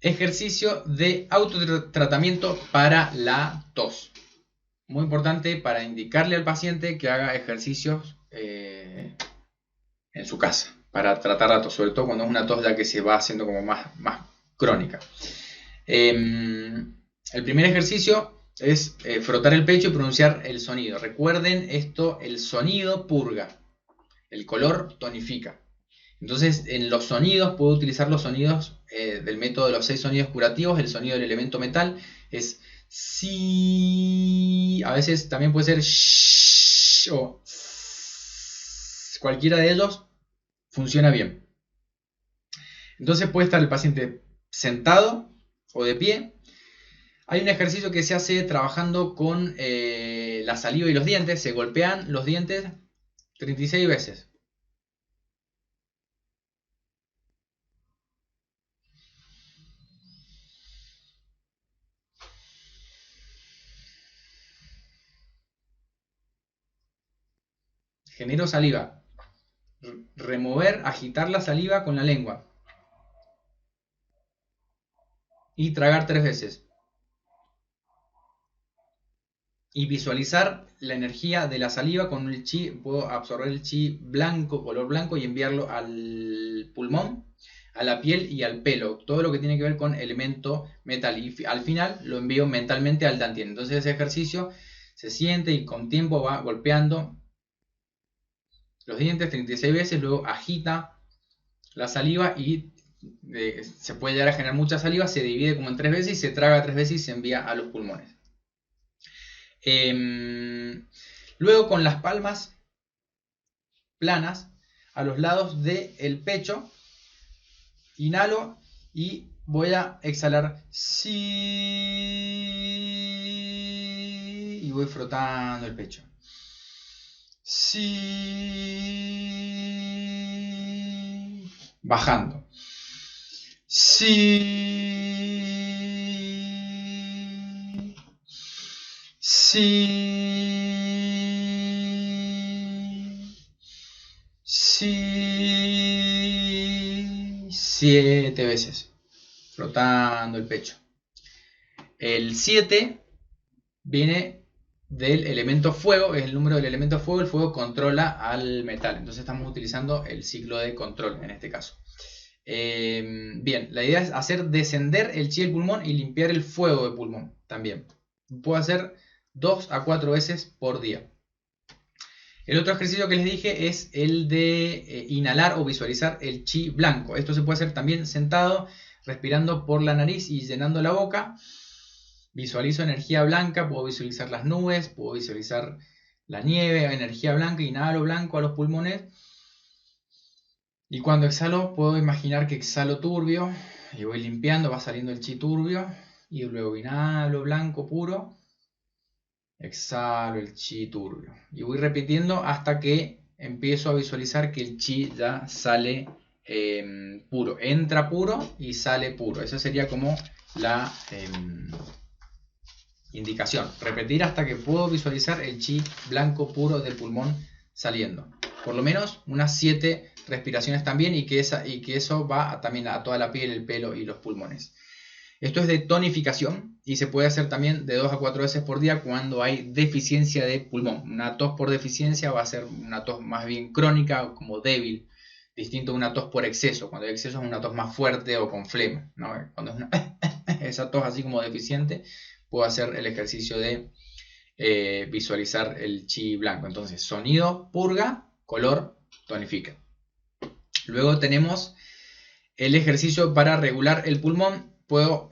Ejercicio de autotratamiento para la tos. Muy importante para indicarle al paciente que haga ejercicios en su casa para tratar la tos, sobre todo cuando es una tos ya que se va haciendo como más crónica. El primer ejercicio es frotar el pecho y pronunciar el sonido. Recuerden esto, el sonido purga, el color tonifica. Entonces, en los sonidos puedo utilizar los sonidos del método de los 6 sonidos curativos. El sonido del elemento metal es si, a veces también puede ser sh o s. Cualquiera de ellos funciona bien. Entonces puede estar el paciente sentado o de pie. Hay un ejercicio que se hace trabajando con la saliva y los dientes. Se golpean los dientes 36 veces. Genero saliva. Remover, agitar la saliva con la lengua. Y tragar 3 veces. Y visualizar la energía de la saliva con el chi. Puedo absorber el chi blanco, color blanco, y enviarlo al pulmón, a la piel y al pelo. Todo lo que tiene que ver con elemento metal. Y al final lo envío mentalmente al Dantien. Entonces ese ejercicio se siente y con tiempo va golpeando los dientes 36 veces. Luego agita la saliva y se puede llegar a generar mucha saliva. Se divide como en 3 veces y se traga 3 veces y se envía a los pulmones. Luego con las palmas planas a los lados del pecho, inhalo y voy a exhalar sí, y voy frotando el pecho. Sí, bajando. Sí, sí, sí, 7 veces, frotando el pecho. El 7 viene del elemento fuego, es el número del elemento fuego. El fuego controla al metal, entonces estamos utilizando el ciclo de control en este caso. Bien, la idea es hacer descender el chi del pulmón y limpiar el fuego del pulmón también. Puedo hacer 2 a 4 veces por día. El otro ejercicio que les dije es el de inhalar o visualizar el chi blanco. Esto se puede hacer también sentado, respirando por la nariz y llenando la boca. Visualizo energía blanca, puedo visualizar las nubes, puedo visualizar la nieve, energía blanca, inhalo blanco a los pulmones. Y cuando exhalo, puedo imaginar que exhalo turbio y voy limpiando, va saliendo el chi turbio. Y luego inhalo blanco puro, exhalo el chi turbio. Y voy repitiendo hasta que empiezo a visualizar que el chi ya sale puro. Entra puro y sale puro. Esa sería como la indicación. Repetir hasta que puedo visualizar el chi blanco puro del pulmón saliendo. Por lo menos unas 7 respiraciones también, y que eso va también a toda la piel, el pelo y los pulmones. Esto es de tonificación y se puede hacer también de 2 a 4 veces por día cuando hay deficiencia de pulmón. Una tos por deficiencia va a ser una tos más bien crónica, como débil, distinto a una tos por exceso. Cuando hay exceso es una tos más fuerte o con flema, ¿no? Cuando es esa tos así como deficiente, puedo hacer el ejercicio de visualizar el chi blanco. Entonces, sonido purga, color tonifica. Luego tenemos el ejercicio para regular el pulmón. Puedo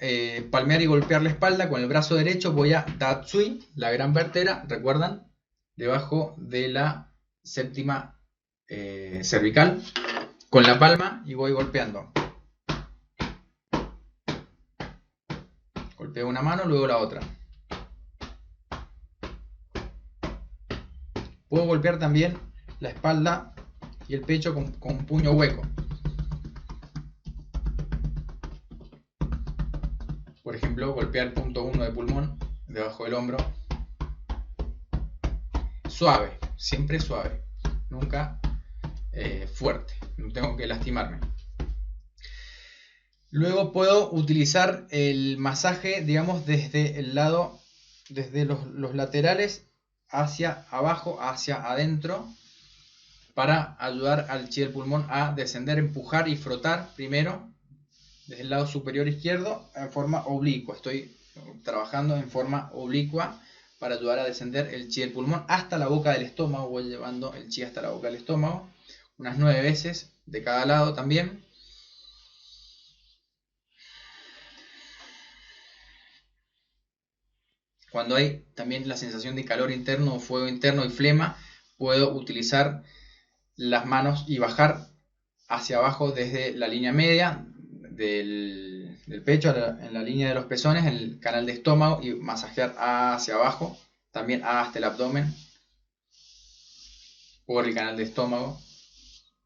palmear y golpear la espalda con el brazo derecho. Voy a Datsui, la gran vértebra, ¿recuerdan? Debajo de la séptima cervical, con la palma, y voy golpeando. Golpeo una mano, luego la otra. Puedo golpear también la espalda y el pecho con un puño hueco. Por ejemplo, golpear el punto 1 de pulmón debajo del hombro. Suave, siempre suave, nunca fuerte, no tengo que lastimarme. Luego puedo utilizar el masaje, digamos, desde el lado, desde los laterales hacia abajo, hacia adentro, para ayudar al chi del pulmón a descender, empujar y frotar primero desde el lado superior izquierdo en forma oblicua. Estoy trabajando en forma oblicua para ayudar a descender el chi del pulmón hasta la boca del estómago. Voy llevando el chi hasta la boca del estómago, unas 9 veces de cada lado también. Cuando hay también la sensación de calor interno o fuego interno y flema, puedo utilizar las manos y bajar hacia abajo desde la línea media del pecho en la línea de los pezones, en el canal de estómago, y masajear hacia abajo, también hasta el abdomen, por el canal de estómago,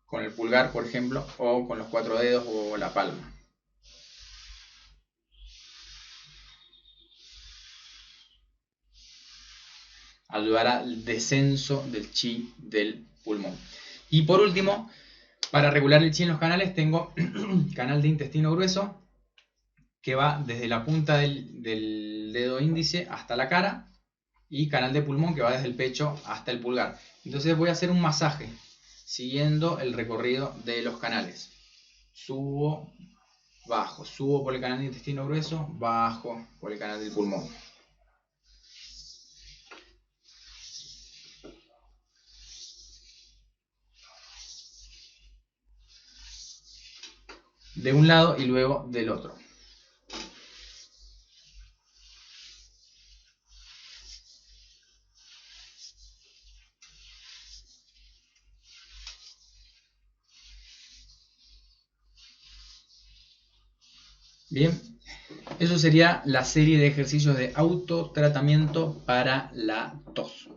con el pulgar, por ejemplo, o con los 4 dedos o la palma. Ayudar al descenso del chi del pulmón. Y por último, para regular el chi en los canales, tengo canal de intestino grueso, que va desde la punta del dedo índice hasta la cara, y canal de pulmón, que va desde el pecho hasta el pulgar. Entonces voy a hacer un masaje siguiendo el recorrido de los canales. Subo, bajo, subo por el canal de intestino grueso, bajo por el canal del pulmón. De un lado y luego del otro. Bien, eso sería la serie de ejercicios de autotratamiento para la tos.